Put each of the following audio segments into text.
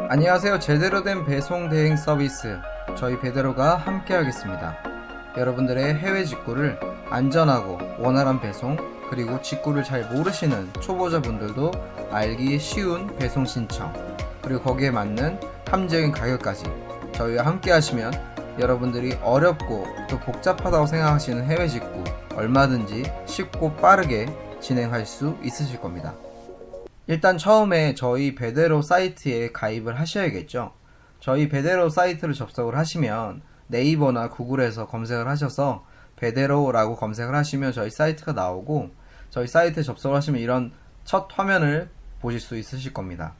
안녕하세요. 제대로 된 배송 대행 서비스 저희 배대로가 함께 하겠습니다. 여러분들의 해외 직구를 안전하고 원활한 배송, 그리고 직구를 잘 모르시는 초보자분들도 알기 쉬운 배송 신청, 그리고 거기에 맞는 합리적인 가격까지 저희와 함께 하시면 여러분들이 어렵고 또 복잡하다고 생각하시는 해외 직구 얼마든지 쉽고 빠르게 진행할 수 있으실 겁니다. 일단 처음에 저희 배대로 사이트에 가입을 하셔야겠죠. 저희 배대로 사이트를 접속을 하시면 네이버나 구글에서 검색을 하셔서 배대로라고 검색을 하시면 저희 사이트가 나오고, 저희 사이트에 접속을 하시면 이런 첫 화면을 보실 수 있으실 겁니다.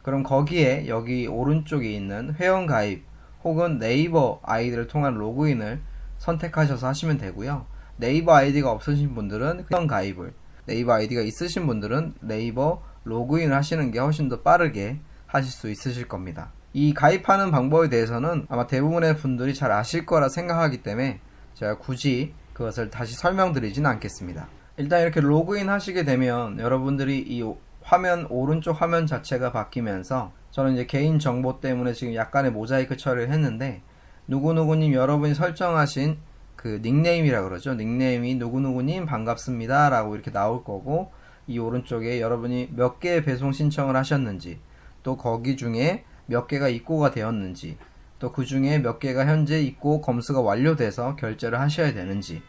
그럼 거기에 여기 오른쪽에 있는 회원가입 혹은 네이버 아이디를 통한 로그인을 선택하셔서 하시면 되고요. 네이버 아이디가 없으신 분들은 회원가입을, 네이버 아이디가 있으신 분들은 네이버 로그인을 하시는 게 훨씬 더 빠르게 하실 수 있으실 겁니다. 이 가입하는 방법에 대해서는 아마 대부분의 분들이 잘 아실 거라 생각하기 때문에 제가 굳이 그것을 다시 설명드리진 않겠습니다. 일단 이렇게 로그인 하시게 되면 여러분들이 이 화면, 오른쪽 화면 자체가 바뀌면서, 저는 이제 개인 정보 때문에 지금 약간의 모자이크 처리를 했는데, 누구누구님 여러분이 설정하신 그 닉네임이라 그러죠. 닉네임이 누구누구님 반갑습니다 라고 이렇게 나올 거고, 이 오른쪽에 여러분이 몇 개의 배송 신청을 하셨는지, 또 거기 중에 몇 개가 입고가 되었는지, 또 그 중에 몇 개가 현재 입고 검수가 완료돼서 결제를 하셔야 되는지,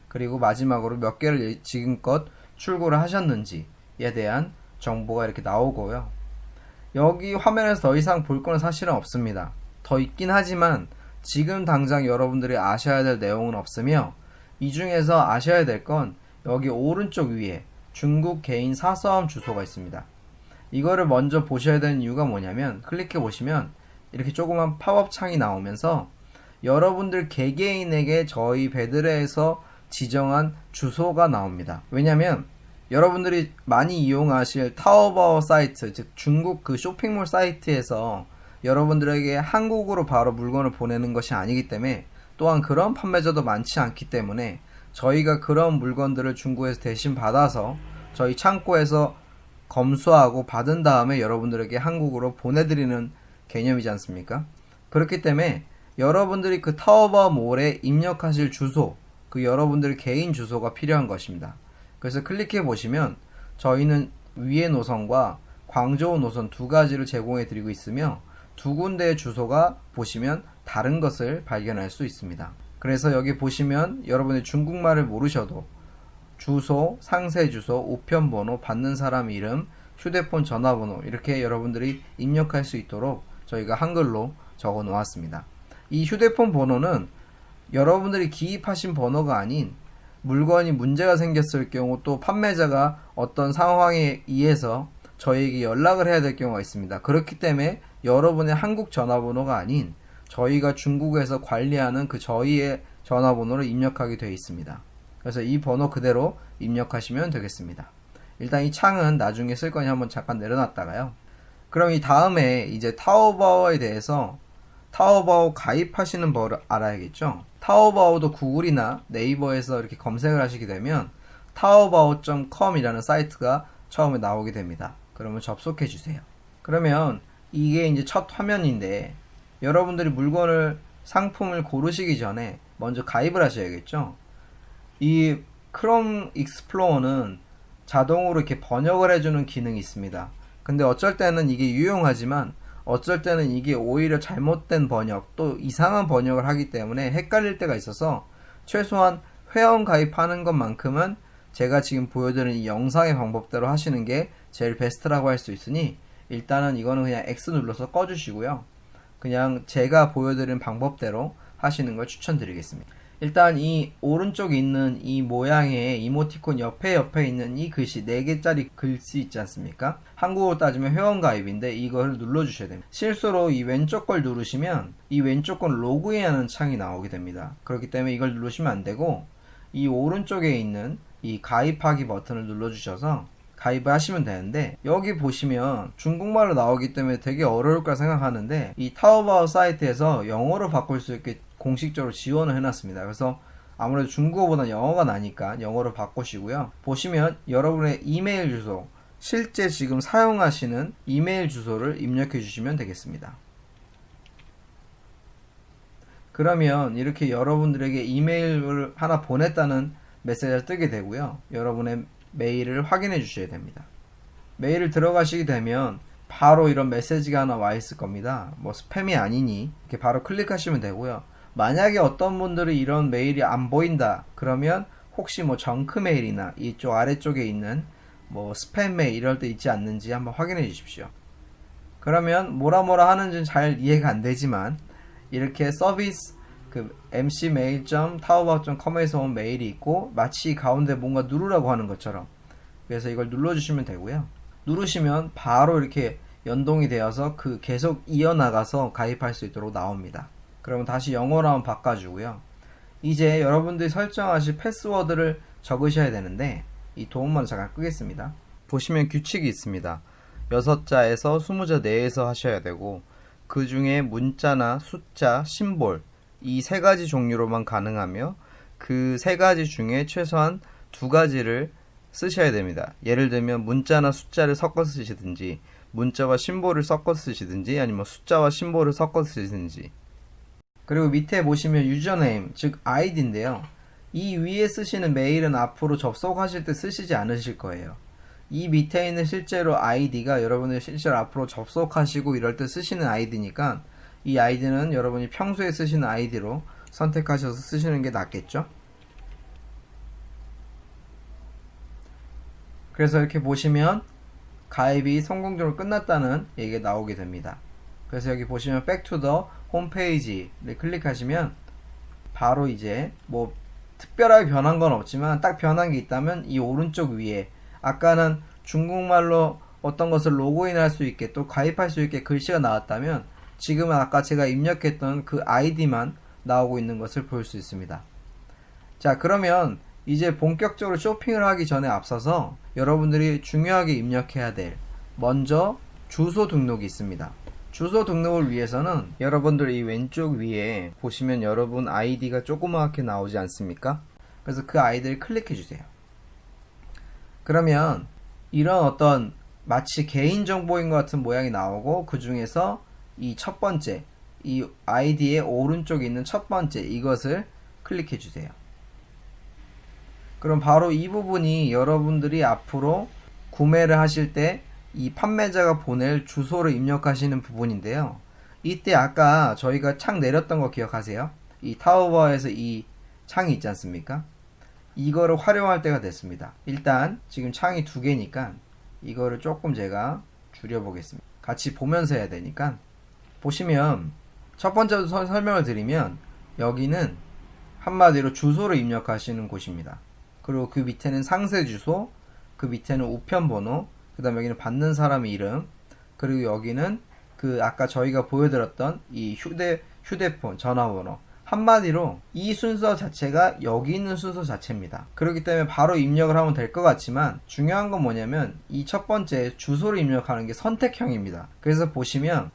그리고 마지막으로 몇 개를 지금껏 출고를 하셨는지에 대한 정보가 이렇게 나오고요. 여기 화면에서 더 이상 볼 거는 사실은 없습니다. 더 있긴 하지만 지금 당장 여러분들이 아셔야 될 내용은 없으며, 이 중에서 아셔야 될 건 여기 오른쪽 위에 중국 개인 사서함 주소가 있습니다. 이거를 먼저 보셔야 되는 이유가 뭐냐면, 클릭해 보시면 이렇게 조그만 팝업 창이 나오면서 여러분들 개개인에게 저희 배드레에서 지정한 주소가 나옵니다. 왜냐면 여러분들이 많이 이용하실 타오바오 사이트, 즉 중국 그 쇼핑몰 사이트에서 여러분들에게 한국으로 바로 물건을 보내는 것이 아니기 때문에, 또한 그런 판매자도 많지 않기 때문에 저희가 그런 물건들을 중국에서 대신 받아서 저희 창고에서 검수하고 받은 다음에 여러분들에게 한국으로 보내드리는 개념이지 않습니까? 그렇기 때문에 여러분들이 그 타오바오몰에 입력하실 주소, 그 여러분들의 개인 주소가 필요한 것입니다. 그래서 클릭해 보시면 저희는 위에 노선과 광저우 노선 두 가지를 제공해 드리고 있으며, 두 군데의 주소가 보시면 다른 것을 발견할 수 있습니다. 그래서 여기 보시면 여러분이 중국말을 모르셔도 주소, 상세 주소, 우편번호, 받는 사람 이름, 휴대폰 전화번호 이렇게 여러분들이 입력할 수 있도록 저희가 한글로 적어 놓았습니다. 이 휴대폰 번호는 여러분들이 기입하신 번호가 아닌, 물건이 문제가 생겼을 경우 또 판매자가 어떤 상황에 의해서 저희에게 연락을 해야 될 경우가 있습니다. 그렇기 때문에 여러분의 한국 전화번호가 아닌 저희가 중국에서 관리하는 그 저희의 전화번호를 입력하게 되어 있습니다. 그래서 이 번호 그대로 입력하시면 되겠습니다. 일단 이 창은 나중에 쓸 거니 한번 잠깐 내려놨다가요. 그럼 이 다음에 이제 타오바오에 대해서, 타오바오 가입하시는 법을 알아야겠죠. 타오바오도 구글이나 네이버에서 이렇게 검색을 하시게 되면 taobao.com 이라는 사이트가 처음에 나오게 됩니다. 그러면 접속해 주세요. 그러면 이게 이제 첫 화면인데, 여러분들이 물건을, 상품을 고르시기 전에 먼저 가입을 하셔야겠죠. 이 크롬 익스플로어는 자동으로 이렇게 번역을 해주는 기능이 있습니다. 근데 어쩔 때는 이게 유용하지만 어쩔 때는 이게 오히려 잘못된 번역, 또 이상한 번역을 하기 때문에 헷갈릴 때가 있어서, 최소한 회원 가입하는 것만큼은 제가 지금 보여드린 이 영상의 방법대로 하시는 게 제일 베스트라고 할 수 있으니, 일단은 이거는 그냥 X 눌러서 꺼주시고요. 그냥 제가 보여드린 방법대로 하시는 걸 추천드리겠습니다. 일단 이 오른쪽에 있는 이 모양의 이모티콘 옆에 있는 이 글씨, 4개짜리 글씨 있지 않습니까? 한국어로 따지면 회원가입인데 이걸 눌러주셔야 됩니다. 실수로 이 왼쪽 걸 누르시면 이 왼쪽 건 로그인하는 창이 나오게 됩니다. 그렇기 때문에 이걸 누르시면 안 되고, 이 오른쪽에 있는 이 가입하기 버튼을 눌러주셔서 가입을 하시면 되는데, 여기 보시면 중국말로 나오기 때문에 되게 어려울 거라 생각하는데, 이 타오바오 사이트에서 영어로 바꿀 수 있게 공식적으로 지원을 해놨습니다. 그래서 아무래도 중국어보다 영어가 나니까 영어로 바꾸시고요. 보시면 여러분의 이메일 주소, 실제 지금 사용하시는 이메일 주소를 입력해 주시면 되겠습니다. 그러면 이렇게 여러분들에게 이메일을 하나 보냈다는 메시지가 뜨게 되고요. 여러분의 메일을 확인해 주셔야 됩니다. 메일을 들어가시게 되면 바로 이런 메시지가 하나 와 있을 겁니다. 뭐 스팸이 아니니 이렇게 바로 클릭하시면 되고요. 만약에 어떤 분들이 이런 메일이 안 보인다 그러면 혹시 뭐 정크 메일이나 이쪽 아래쪽에 있는 뭐 스팸 메일 이럴 때 있지 않는지 한번 확인해 주십시오. 그러면 뭐라 하는지는 잘 이해가 안 되지만 이렇게 서비스 그 mcmail.taobao.com에서 온 메일이 있고 마치 가운데 뭔가 누르라고 하는 것처럼, 그래서 이걸 눌러주시면 되고요. 누르시면 바로 이렇게 연동이 되어서 그 계속 이어나가서 가입할 수 있도록 나옵니다. 그러면 다시 영어로 한번 바꿔주고요. 이제 여러분들이 설정하실 패스워드를 적으셔야 되는데 이 도움만 잠깐 끄겠습니다. 보시면 규칙이 있습니다. 6자에서 20자 내에서 하셔야 되고, 그 중에 문자나 숫자, 심볼 이 3가지 종류로만 가능하며 그 3가지 중에 최소한 2가지를 쓰셔야 됩니다. 예를 들면 문자나 숫자를 섞어 쓰시든지 문자와 심볼을 섞어 쓰시든지 아니면 숫자와 심볼을 섞어 쓰시든지. 그리고 밑에 보시면 유저네임 즉 아이디인데요. 이 위에 쓰시는 메일은 앞으로 접속하실 때 쓰시지 않으실 거예요. 이 밑에 있는 실제로 아이디가 여러분이 실제로 앞으로 접속하시고 이럴 때 쓰시는 아이디니까 이 아이디는 여러분이 평소에 쓰시는 아이디로 선택하셔서 쓰시는 게 낫겠죠. 그래서 이렇게 보시면 가입이 성공적으로 끝났다는 얘기가 나오게 됩니다. 그래서 여기 보시면 Back to the 홈페이지를 클릭하시면 바로 이제 뭐 특별하게 변한 건 없지만 딱 변한 게 있다면 이 오른쪽 위에 아까는 중국말로 어떤 것을 로그인할 수 있게 또 가입할 수 있게 글씨가 나왔다면 지금은 아까 제가 입력했던 그 아이디만 나오고 있는 것을 볼 수 있습니다. 자, 그러면 이제 본격적으로 쇼핑을 하기 전에 앞서서 여러분들이 중요하게 입력해야 될 먼저 주소 등록이 있습니다. 주소 등록을 위해서는 여러분들 이 왼쪽 위에 보시면 여러분 아이디가 조그맣게 나오지 않습니까? 그래서 그 아이디를 클릭해 주세요. 그러면 이런 어떤 마치 개인정보인 것 같은 모양이 나오고, 그 중에서 이 첫 번째 이 아이디의 오른쪽에 있는 첫 번째 이것을 클릭해 주세요. 그럼 바로 이 부분이 여러분들이 앞으로 구매를 하실 때 이 판매자가 보낼 주소를 입력하시는 부분인데요. 이때 아까 저희가 창 내렸던 거 기억하세요? 이 타오바오에서 이 창이 있지 않습니까? 이거를 활용할 때가 됐습니다. 일단 지금 창이 2개니까 이거를 조금 제가 줄여보겠습니다. 같이 보면서 해야 되니까. 보시면 첫 번째부터 설명을 드리면 여기는 한마디로 주소를 입력하시는 곳입니다. 그리고 그 밑에는 상세 주소, 그 밑에는 우편번호, 그 다음에 여기는 받는 사람의 이름, 그리고 여기는 그 아까 저희가 보여드렸던 이 휴대폰 전화번호. 한마디로 이 순서 자체가 여기 있는 순서 자체입니다. 그렇기 때문에 바로 입력을 하면 될 것 같지만 중요한 건 뭐냐면 이 첫 번째 주소를 입력하는 게 선택형입니다. 그래서 보시면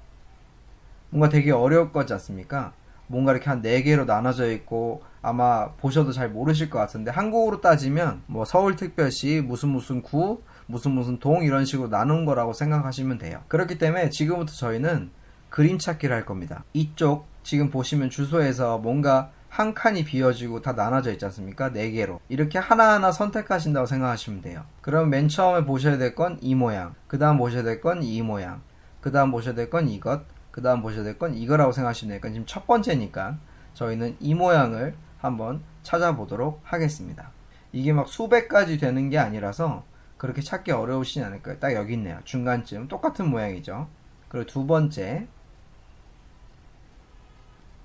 뭔가 되게 어려울 거지 않습니까? 뭔가 이렇게 한 4개로 나눠져 있고 아마 보셔도 잘 모르실 것 같은데, 한국으로 따지면 뭐 서울특별시 무슨 구 무슨 동 이런 식으로 나눈 거라고 생각하시면 돼요. 그렇기 때문에 지금부터 저희는 그림 찾기를 할 겁니다. 이쪽 지금 보시면 주소에서 뭔가 한 칸이 비어지고 다 나눠져 있지 않습니까? 4개로 이렇게 하나하나 선택하신다고 생각하시면 돼요. 그럼 맨 처음에 보셔야 될 건 이 모양, 그 다음 보셔야 될 건 이 모양, 그 다음 보셔야 될 건 이것, 그 다음 보셔야 될 건 이거라고 생각하시면 되니까 지금 첫 번째니까 저희는 이 모양을 한번 찾아보도록 하겠습니다. 이게 막 수백 가지 되는 게 아니라서 그렇게 찾기 어려우시지 않을 거예요. 딱 여기 있네요. 중간쯤 똑같은 모양이죠. 그리고 두 번째,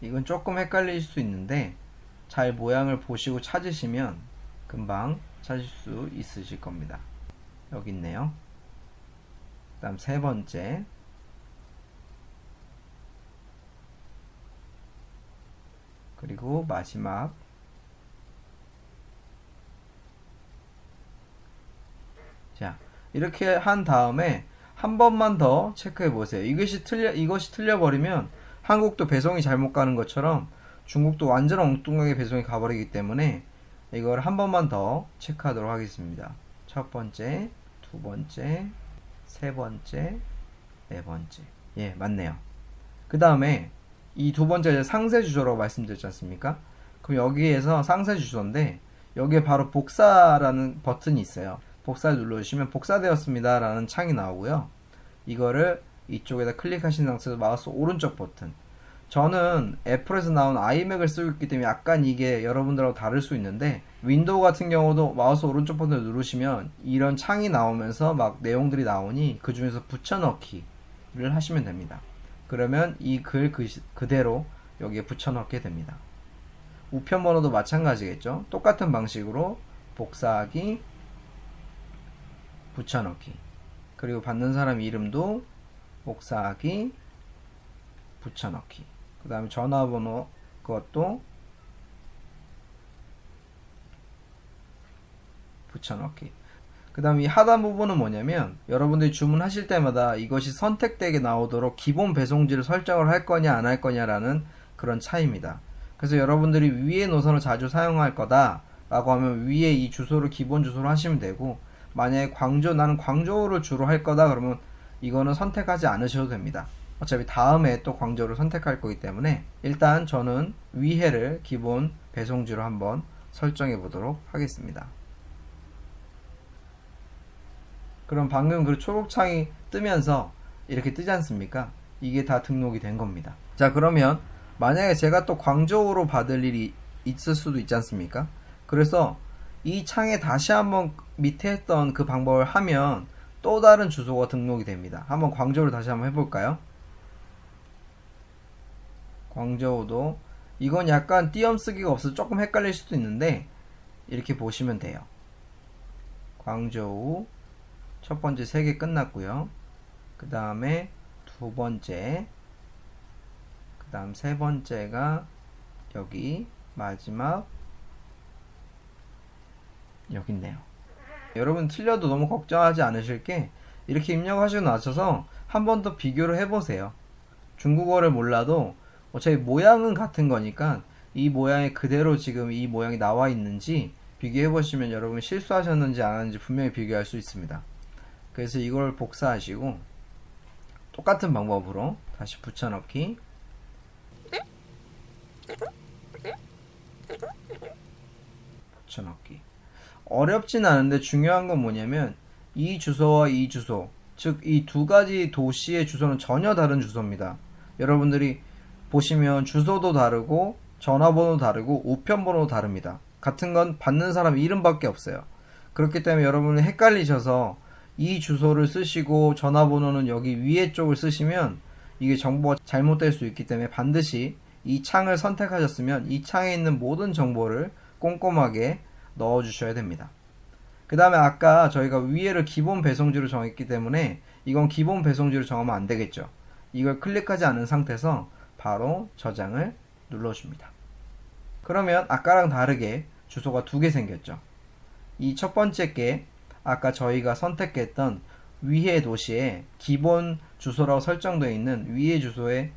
이건 조금 헷갈릴 수 있는데 잘 모양을 보시고 찾으시면 금방 찾을 수 있으실 겁니다. 여기 있네요. 그 다음 세 번째, 그리고 마지막 자, 이렇게 한 다음에 한 번만 더 체크해 보세요. 이것이 틀려버리면 한국도 배송이 잘못 가는 것처럼 중국도 완전 엉뚱하게 배송이 가버리기 때문에 이걸 한 번만 더 체크하도록 하겠습니다. 첫 번째, 두 두 번째, 세 번째, 네 번째. 예, 맞네요. 그 다음에 이 두 번째 상세 주소라고 말씀드렸지 않습니까? 그럼 여기에서 상세 주소인데 여기에 바로 복사라는 버튼이 있어요. 복사를 눌러주시면 복사되었습니다 라는 창이 나오고요. 이거를 이쪽에다 클릭하신 상태에서 마우스 오른쪽 버튼, 저는 애플에서 나온 아이맥을 쓰고 있기 때문에 약간 이게 여러분들하고 다를 수 있는데, 윈도우 같은 경우도 마우스 오른쪽 버튼을 누르시면 이런 창이 나오면서 막 내용들이 나오니 그 중에서 붙여넣기를 하시면 됩니다. 그러면 이 글 그대로 여기에 붙여넣게 됩니다. 우편 번호도 마찬가지겠죠. 똑같은 방식으로 복사하기, 붙여넣기, 그리고 받는 사람 이름도 복사하기, 붙여넣기, 그 다음에 전화번호 그것도 붙여넣기. 그 다음에 이 하단 부분은 뭐냐면, 여러분들이 주문하실 때마다 이것이 선택되게 나오도록 기본 배송지를 설정을 할 거냐 안 할 거냐라는 그런 차이입니다. 그래서 여러분들이 위에 노선을 자주 사용할 거다 라고 하면 위에 이 주소를 기본 주소로 하시면 되고, 만약에 나는 광저우를 주로 할 거다 그러면 이거는 선택하지 않으셔도 됩니다. 어차피 다음에 또 광저우를 선택할 거기 때문에 일단 저는 위해를 기본 배송지로 한번 설정해 보도록 하겠습니다. 그럼 방금 그 초록창이 뜨면서 이렇게 뜨지 않습니까? 이게 다 등록이 된 겁니다. 자, 그러면 만약에 제가 또 광저우로 받을 일이 있을 수도 있지 않습니까? 그래서 이 창에 다시 한번 밑에 했던 그 방법을 하면 또 다른 주소가 등록이 됩니다. 한번 광저우를 다시 한번 해볼까요? 광저우도 이건 약간 띄엄쓰기가 없어서 조금 헷갈릴 수도 있는데 이렇게 보시면 돼요. 광저우 첫 번째 3개 끝났고요. 그 다음에 두 번째, 그 다음 세 번째가 여기 마지막 여기 있네요. 여러분 틀려도 너무 걱정하지 않으실 게, 이렇게 입력하시고 나셔서 한 번 더 비교를 해보세요. 중국어를 몰라도 어차피 모양은 같은 거니까 이 모양이 그대로 지금 이 모양이 나와 있는지 비교해 보시면 여러분 실수하셨는지 안 하는지 분명히 비교할 수 있습니다. 그래서 이걸 복사하시고 똑같은 방법으로 다시 붙여넣기, 붙여넣기. 어렵진 않은데 중요한 건 뭐냐면 이 주소와 이 주소, 즉 이 두 가지 도시의 주소는 전혀 다른 주소입니다. 여러분들이 보시면 주소도 다르고 전화번호도 다르고 우편번호도 다릅니다. 같은 건 받는 사람 이름밖에 없어요. 그렇기 때문에 여러분이 헷갈리셔서 이 주소를 쓰시고 전화번호는 여기 위에 쪽을 쓰시면 이게 정보가 잘못될 수 있기 때문에 반드시 이 창을 선택하셨으면 이 창에 있는 모든 정보를 꼼꼼하게 넣어 주셔야 됩니다. 그 다음에 아까 저희가 위에를 기본 배송지로 정했기 때문에 이건 기본 배송지로 정하면 안 되겠죠. 이걸 클릭하지 않은 상태에서 바로 저장을 눌러줍니다. 그러면 아까랑 다르게 주소가 2개 생겼죠. 이 첫 번째 게 아까 저희가 선택했던 위해 도시의 기본 주소라고 설정되어 있는 위해 주소의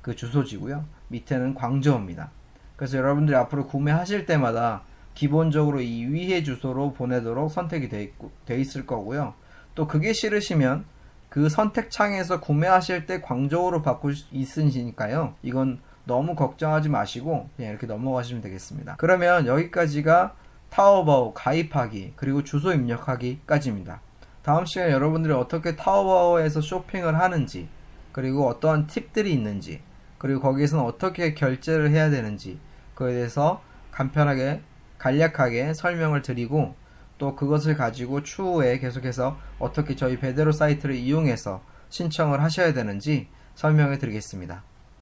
그 주소지고요. 밑에는 광저우입니다. 그래서 여러분들이 앞으로 구매하실 때마다 기본적으로 이 위해 주소로 보내도록 선택이 돼 있을 거고요. 또 그게 싫으시면 그 선택창에서 구매하실 때 광저우로 바꿀 수 있으니까요. 이건 너무 걱정하지 마시고 그냥 이렇게 넘어가시면 되겠습니다. 그러면 여기까지가 타오바오 가입하기 그리고 주소 입력하기까지입니다. 다음 시간에 여러분들이 어떻게 타오바오에서 쇼핑을 하는지, 그리고 어떠한 팁들이 있는지, 그리고 거기에서는 어떻게 결제를 해야 되는지, 그에 대해서 간편하게 간략하게 설명을 드리고, 또 그것을 가지고 추후에 계속해서 어떻게 저희 베데로 사이트를 이용해서 신청을 하셔야 되는지 설명해 드리겠습니다.